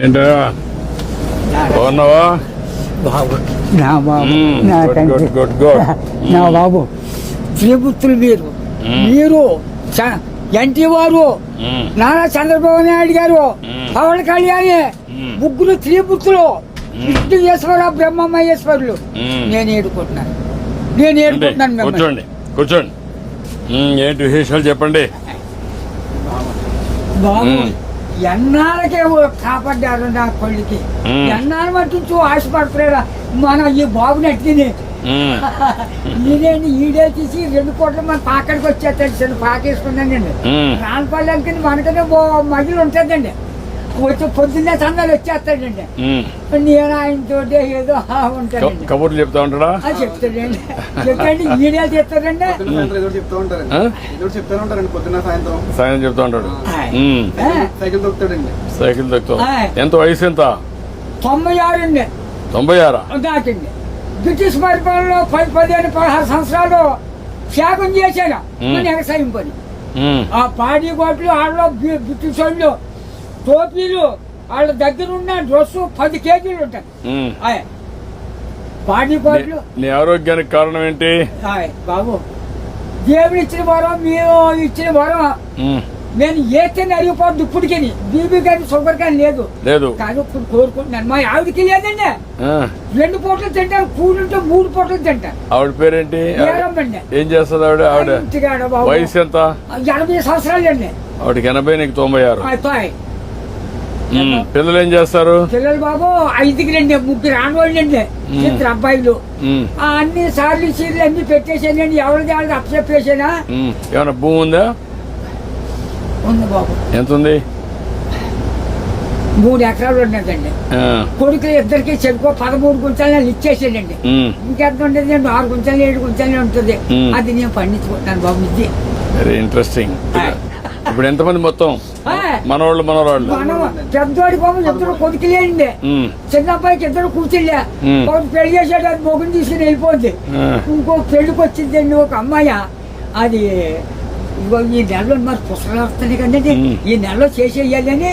ఏంటా బాగున్నావా? బాబు నా బాబు నా గుడ్ తండ్రి గుడ్ గుడ్ గుడ్. నా బాబు త్రిపుత్రులు మీరు ఎన్టీ వారు నారా చంద్రబాబు నాయుడు గారు పవన్ కళ్యాణ్ ముగ్గురు త్రిపుత్రులు విష్ణుయేశ్వర బ్రహ్మమహేశ్వరులు నేను ఏడుకుంటున్నాను మిమ్మల్ని. కూర్చోండి కూర్చోండి. ఏంటి విశేషాలు చెప్పండి. బాబు ఎన్నాళ్ళకే కాపాడ్డారు నా కొడుకి. ఎన్నాళ్ళు మట్టించు ఆశపడతారా మన ఈ బాబుని అట్టిని ఈడే తీసి 2 కోట్ల మన పాకడికి వచ్చేస్తాడు. చిన్న పాకేసుకున్నానండి. రాన్పల్లెకి మనకనే మహిళ ఉంటుందండి. వచ్చి పొద్దున్నే సందాలు వచ్చేస్తాడండి. నేను ఆయనతో ఏదో ఉంటానండి. కబుర్లు చెప్తా ఉంటాడా? చెప్తాడండి. చెప్పండి ఈడే చెప్తాడండి. సాయం చెప్తా ఉంటాడు. సైకిల్ దొక్కుతాం. ఎంత వయసు ఎంత? 96 అండి. 96 దాటింది. బ్రిటిష్ పరిపాలనలో 15-16 సంవత్సరాలు త్యాగం చేశాను మన వ్యవసాయం పని. ఆ పాడి గోట్లు వాళ్ళలో బ్రిటిష్ వాళ్ళు టోపీలు వాళ్ళ దగ్గర ఉన్న డ్రెస్సు 10 కేజీలు ఉంటాయి. పాడి గోట్లు. నీ ఆరోగ్యానికి కారణం ఏంటి? బాబు దేవుడు ఇచ్చిన వరం, మీరు ఇచ్చిన వరం. నేను ఏతే అరిగిపోద్దు ఇప్పటికి. బీబీ కానీ షుగర్ కానీ లేదు కానీ ఇప్పుడు కోరుకుంటున్నాను. మా ఆవిడకి లేదండి. 2 పూటలు తింటాను. కూడుంటే 3 పూటలు తింటాను. ఆవిడ పేరేంటి? ఏం చేస్తుంది ఆవిడ? వయసు ఎంత? 80 సంవత్సరాలు అండి. ఆవిడకి 80, నీకు 96. పిల్లలు ఏం చేస్తారు? పిల్లలు బాబు 5కి 3 ఆడవాళ్ళండి. 2 అబ్బాయిలు. అన్ని సార్లు సీర్లు అన్ని పెట్టేసానండి. ఎవరిది వాళ్ళకి అప్పచెప్పేసానా. ఏమన్నా భూమి ఉందా? ఉంది బాబు. ఎంత ఉంది? 3 ఎకరాలు ఉన్నదండి. కొడుకులు ఇద్దరికి చెప్పుకో 13 గుంటలు ఇచ్చేసాడండి. ఇంకెంత ఉంటుంది? 6 గుంటలు 7 గుంటలు ఉంటుంది. అది నేను పండించుకుంటున్నాను బాబు. ఇది వెరీ ఇంట్రెస్టింగ్. ఇప్పుడు ఎంతమంది మొత్తం? మనవాళ్ళు మనవరాళ్ళు? పెద్దోడి బాబు 2 కొడుకులేండి. చిన్న అబ్బాయికి 2 కూర్చుండే. ఒకటి పెళ్లి చేసాడు. అది మొగుని తీసుకుని వెళ్ళిపోద్ది. ఇంకో పెళ్లికి వచ్చిందండి ఒక అమ్మాయి. అది ఈ నెలలో మరి పుస్తకాలు వస్తాయి కదండి. ఈ నెలలో చేసేయాలని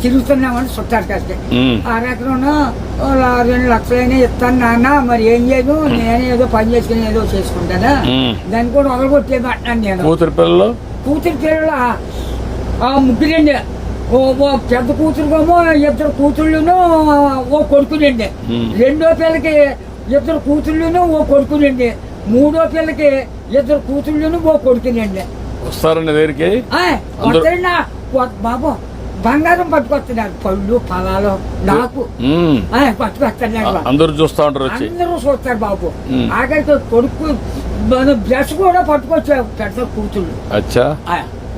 తిరుగుతున్నామని చుట్టారు కాస్తే. 6 ఎకరం 2 లక్షలైనా ఇస్తాను నాన్న. మరి ఏం చేయదు, నేనే ఏదో పని చేసుకుని ఏదో చేసుకుంటానా. దాన్ని కూడా వదలగొట్టేది అంటున్నాను నేను. కూతురు పిల్లలు 3 ఓ పెద్ద కూతురుకోమో 2 కూతుళ్ళును ఓ కొడుకులండి. 2వ పిల్లకి 2 కూతుళ్ళును ఓ కొడుకులండి. 3వ పిల్లకి 2 కూతుళ్ళును ఓ కొడుకునండి. వస్తారండి దగ్గరికి. బాబు బంగారం పట్టుకొస్తున్నారు. పళ్ళు ఫలాలు నాకు పట్టుకొస్తున్నారు. అందరూ చూస్తా ఉంటారు. అందరూ చూస్తారు బాబు. ఆఖరికి కొడుకు బ్రష్ కూడా పట్టుకొచ్చారు. పెద్ద కూతుళ్ళు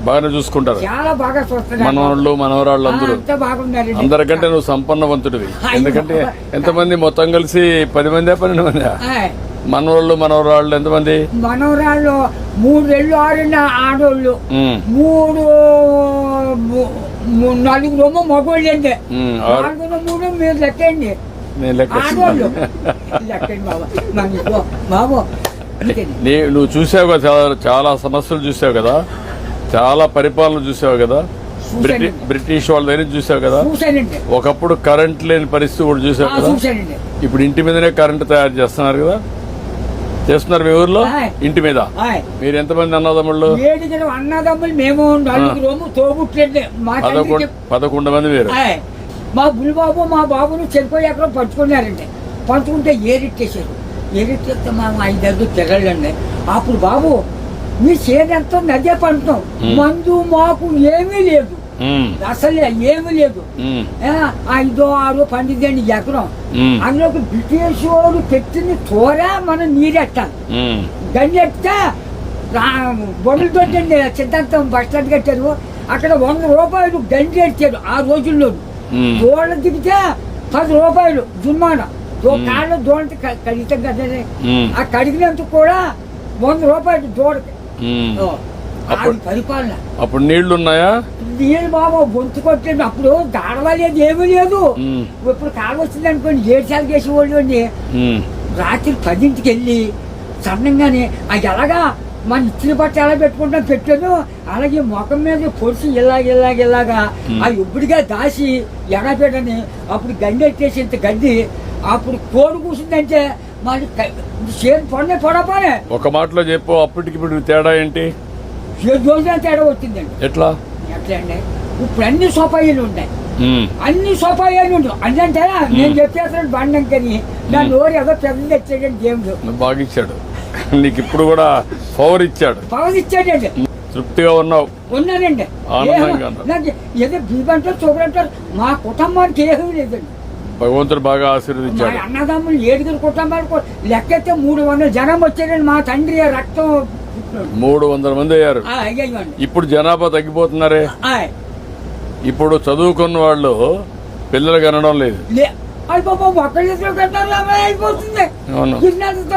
బాగానే చూసుకుంటారు. చాలా బాగా చూస్తారు. మనవాళ్ళు మనవరాళ్ళు అందరూ బాగున్నారు. అందరికంటే నువ్వు సంపన్నవంతుడివి. ఎందుకంటే ఎంతమంది మొత్తం కలిసి 10 మంది 12 మంది మనవాళ్ళు మనవరాళ్ళు ఎంతమంది? మనవరాళ్ళు 3 ఏళ్ళు 6 ఆడోళ్ళు. 4 మగోళ్ళు అండి. 4 3 మీరు లెక్కండి. ఆడోళ్ళు లెక్కండి బాబు. బాబు నువ్వు చూసావు కదా, చాలా సమస్యలు చూసావు కదా, చాలా పరిపాలన చూసావు కదా, బ్రిటిష్ వాళ్ళ దగ్గర చూసావు కదా. ఒకప్పుడు కరెంట్ లేని పరిస్థితి కూడా చూసావు కదా. ఇప్పుడు ఇంటి మీదనే కరెంట్ తయారు చేస్తున్నారు కదా. చేస్తున్నారు మీ ఊర్లో ఇంటి మీద. మీరు ఎంతమంది అన్నదమ్ముళ్ళు? 7 అన్నదమ్ములు. మేము 4 తోబుట్లండి. 11 మంది మీరు. మా బుల్బాబు మా బాబును చెరిపోయి ఎక్కడ పంచుకున్నారండి. పంచుకుంటే ఏరిట్టేశారు. ఏరిట్టేస్తే మా 5 తెగలండి. అప్పుడు బాబు మీ చేనంతా నదే పండుతాం. మందు మాకు ఏమీ లేదు. అసలు ఏమీ లేదు. 5 6 పండిద్దండి ఎకరం. అందులోకి బ్రిటిష్ వాడు పెట్టిన తోర మనం నీరెట్టాలి. గండి ఎట్టితే బొండలతో సిద్ధాంతం బస్ స్టాండ్ కట్టారు. అక్కడ 100 రూపాయలు గండి ఎట్టారు ఆ రోజుల్లో. దోళ్ళ దిగితే 10 రూపాయలు జుర్మానా. కాళ్ళ దోళ్ళ కడిగితే కదా. ఆ కడిగినందుకు కూడా 100 రూపాయలు దోడకి. పరిపాలన. అప్పుడు నీళ్లు ఉన్నాయా? నీళ్ళు బాబు గొంతు కొట్టండి. అప్పుడు దాడవలేదు, ఏమీ లేదు. ఇప్పుడు కాలు వచ్చింది అనుకోండి 7 సార్లు చేసేవాళ్ళు అండి. రాత్రి 10ంటికి వెళ్ళి సన్నంగానే అది ఎలాగా మన ఇచ్చిన బట్ట ఎలా పెట్టుకుంటాం పెట్టాను, అలాగే ముఖం మీద పొడిచి ఇలాగా ఆ ఇప్పుడుగా దాసి ఎడపెట్టని అప్పుడు గండి ఎట్టేసి ఇంత గడ్డి అప్పుడు కోడి కూర్చుందంటే మరి చేతి పొడపానే. ఒక మాటలో చెప్పు, అప్పటికి ఇప్పుడు తేడా ఏంటి? 7 రోజుల తేడా వచ్చిందండి. ఎట్లా అండి ఇప్పుడు అన్ని సోపాయిలు ఉంటాయి, అన్ని సోపాయిలు ఉంటాయి. అంటే నేను చెప్పేస్తాను బండంకని నా నోరు ఏదో పెద్ద తెచ్చాడండి దేవుడు. బాగా ఇచ్చాడు నీకు, ఇప్పుడు కూడా పవర్ ఇచ్చాడు. ఇచ్చాడండి. తృప్తిగా ఉన్నావు? ఉన్నానండి. ఆనందంగా నాకు ఏదో బీబంటారు చూడంటారు, మా కుటుంబానికి ఏమీ లేదండి. భగవంతుడు బాగా ఆశీర్వదించాడు. అన్నదమ్ములు 7 కుటుంబాలకు లెక్కైతే 300 జనం వచ్చారండి. మా తండ్రి రక్తం 300 మంది అయ్యారు. ఇప్పుడు జనాభా తగ్గిపోతున్నారే. ఇప్పుడు చదువుకున్న వాళ్ళు పిల్లలు కనడం లేదు. అయిపోతుంది.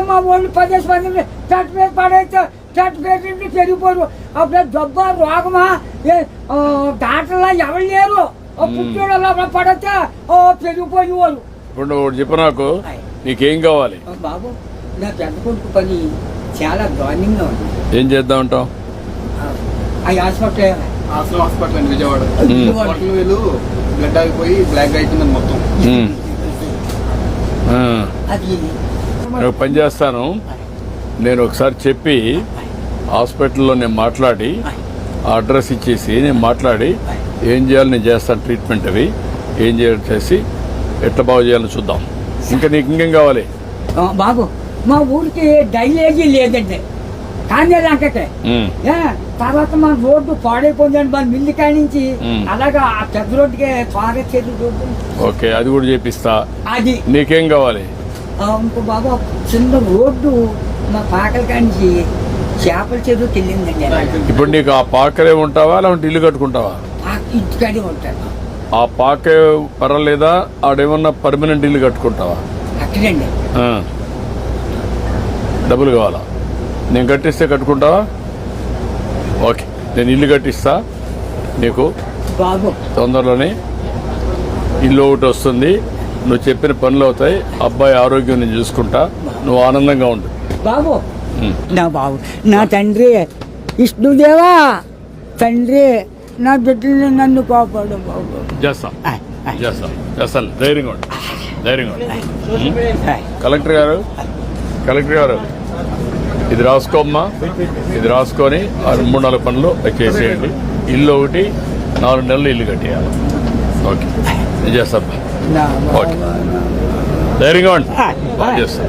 మా వాళ్ళు 10 మంది చట్టు మీద పడైతే చట్టు పెట్టి పెరిగిపోరు. అప్పుడు జబ్బా రోగమా డాక్టర్లా ఎవరు లేరు. పుట్టిన పడితే పెరిగిపోయేవారు. ఇప్పుడు నువ్వు చెప్పు నాకు, నీకేం కావాలి? బాబు నా పెద్ద కొడుకు పని చాలా దారుణంగా ఉంది. ఏం చేద్దాం అంటావు? హాస్పిటల్ అండి విజయవాడ. వీళ్ళు బ్లడ్ ఆగిపోయి బ్లాక్ అయిపోయింది మొత్తం. అది నేను పని చేస్తాను, నేను ఒకసారి చెప్పి హాస్పిటల్లో నేను మాట్లాడి ఆ అడ్రస్ ఇచ్చేసి నేను మాట్లాడి ఏం చేయాలి నేను చేస్తాను. ట్రీట్మెంట్ అవి ఏం చేయాలి చేసి ఎట్లా బాగు చేయాలని చూద్దాం. ఇంకా నీకు ఇంకేం కావాలి? బాబు మా ఊరికి డ్రైనేజీ లేదండి, కానీ లంకకే. తర్వాత మన రోడ్డు పాడైపోయిందండి మన మిల్లి కాడి నుంచి అలాగా ఆ పెద్ద రోడ్డుకి త్వరగా చెరువు రోడ్డు. ఓకే, అది కూడా చేపిస్తా. అది నీకేం కావాలి? ఇంకో బాబు చిన్న రోడ్డు మా పాకల కాడి నుంచి చేపల చెరువుకి వెళ్ళిందండి. ఇప్పుడు నీకు ఆ పాకలే ఉంటావా లేదంటే ఇల్లు కట్టుకుంటావా? ఇంటికాడే ఉంటాను. ఆ పాకే పర్వాలేదా? ఆడేమన్నా పర్మనెంట్ ఇల్లు కట్టుకుంటావా? అక్కడండి. డబ్బులు కావాలా? నేను కట్టిస్తే కట్టుకుంటావా? ఓకే, నేను ఇల్లు కట్టిస్తా నీకు. బాబు తొందరలోనే ఇల్లు ఒకటి వస్తుంది, నువ్వు చెప్పిన పనులు అవుతాయి, అబ్బాయి ఆరోగ్యం నేను చూసుకుంటా, నువ్వు ఆనందంగా ఉండు. బాబు నా బాబు నా తండ్రి విష్ణుదేవా, తండ్రి నా బిడ్డల్ని నన్ను కాపాడు బాబు. చేస్తాను. ధైర్యంగా ఉండు. కలెక్టర్ గారు ఇది రాసుకోమ్మా, ఇది రాసుకొని 3-4 పనులు చేసేయండి. ఇల్లు ఒకటి 4 నెలలు ఇల్లు కట్టేయాలి. ఓకే, నేను చేస్తాను. ఓకే, ధైర్యంగా ఉండి చేస్తాను.